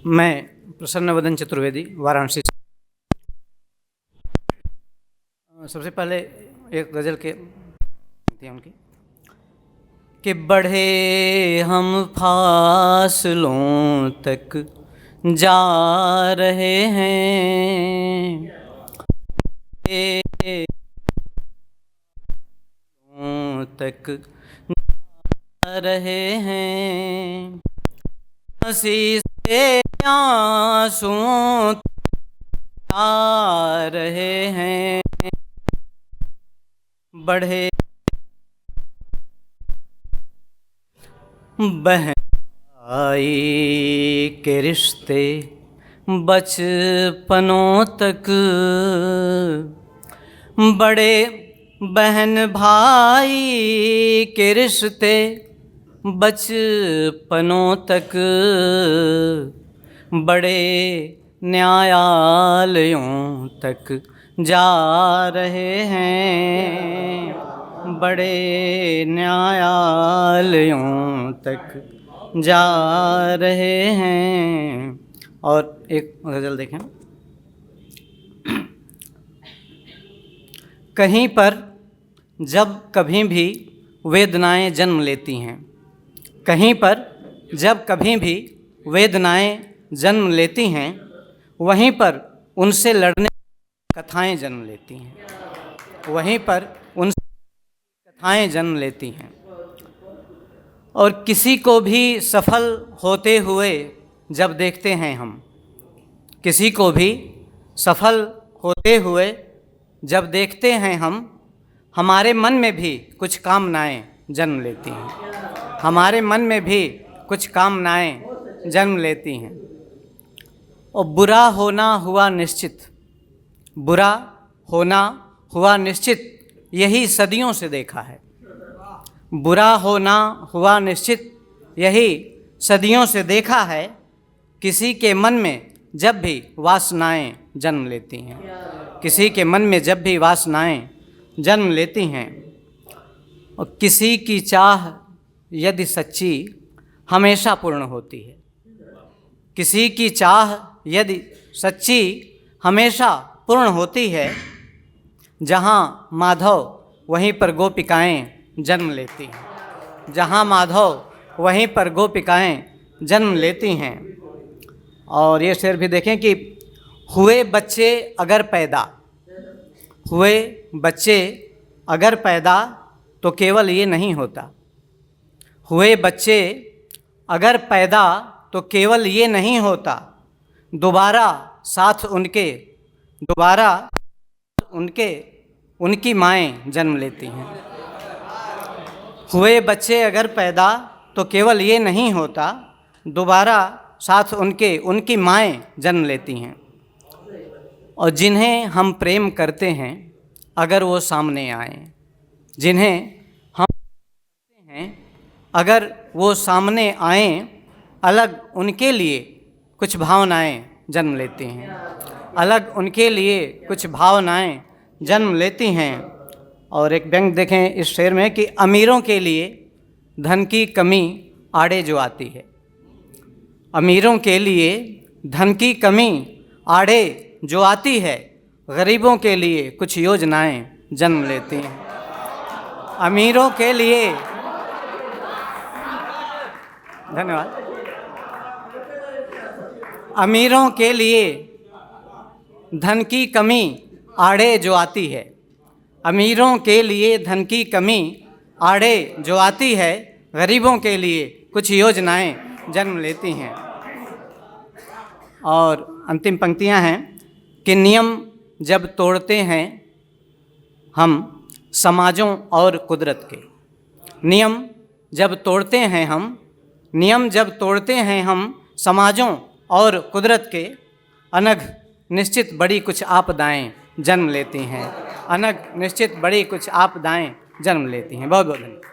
मैं प्रसन्नवदन चतुर्वेदी, वाराणसी से। सबसे पहले एक गज़ल के उनकी कि बढ़े हम फासलों तक जा रहे हैं, तक जा रहे हैं, हंसी से आंसुओं आ रहे हैं। बढ़े बहन भाई के रिश्ते बचपनों तक, बड़े बहन भाई के रिश्ते बचपनों तक, बड़े न्यायालयों तक जा रहे हैं, बड़े न्यायालयों तक जा रहे हैं। और एक गज़ल देखें, कहीं पर जब कभी भी वेदनाएं जन्म लेती हैं, कहीं पर जब कभी भी वेदनाएं जन्म लेती हैं, वहीं पर उनसे लड़ने कथाएं जन्म लेती हैं, वहीं पर उनसे कथाएं जन्म लेती हैं। और किसी को भी सफल होते हुए जब देखते हैं हम, किसी को भी सफल होते हुए जब देखते हैं हम, हमारे मन में भी कुछ कामनाएं जन्म लेती हैं, हमारे मन में भी कुछ कामनाएं जन्म लेती हैं। और बुरा होना हुआ निश्चित, बुरा होना हुआ निश्चित, यही सदियों से देखा है। बुरा होना हुआ निश्चित, यही सदियों से देखा है। किसी के मन में जब भी वासनाएं जन्म लेती हैं, किसी के मन में जब भी वासनाएं जन्म लेती हैं। और किसी की चाह यदि सच्ची हमेशा पूर्ण होती है, किसी की चाह यदि सच्ची हमेशा पूर्ण होती है। जहाँ माधव वहीं पर गोपिकाएं जन्म लेती हैं, जहाँ माधव वहीं पर गोपिकाएं जन्म लेती हैं। और ये शेर भी देखें कि हुए बच्चे अगर पैदा, हुए बच्चे अगर पैदा तो केवल ये नहीं होता, हुए बच्चे अगर पैदा तो केवल ये नहीं होता, दोबारा साथ उनके, दोबारा उनकी माएँ जन्म लेती हैं। हुए बच्चे अगर पैदा तो केवल ये नहीं होता, दोबारा साथ उनकी माएँ जन्म लेती हैं। और जिन्हें हम प्रेम करते हैं अगर वो सामने आएँ, जिन्हें हम करते हैं अगर वो सामने आएँ, अलग उनके लिए कुछ भावनाएं जन्म लेती हैं, अलग उनके लिए कुछ भावनाएं जन्म लेती हैं। और एक व्यंग देखें इस शेर में कि अमीरों के लिए धन की कमी आड़े जो आती है, अमीरों के लिए धन की कमी आड़े जो आती है, गरीबों के लिए कुछ योजनाएं जन्म लेती हैं। अमीरों के लिए, धन्यवाद, अमीरों के लिए धन की कमी आड़े जो आती है, अमीरों के लिए धन की कमी आड़े जो आती है, गरीबों के लिए कुछ योजनाएं जन्म लेती हैं। और अंतिम पंक्तियां हैं कि नियम जब तोड़ते हैं हम समाजों और कुदरत के, नियम जब तोड़ते हैं हम, नियम जब तोड़ते हैं हम समाजों और कुदरत के, अनघ निश्चित बड़ी कुछ आपदाएं जन्म लेती हैं, अनघ निश्चित बड़ी कुछ आपदाएं जन्म लेती हैं। बहुत बहुत धन्यवाद।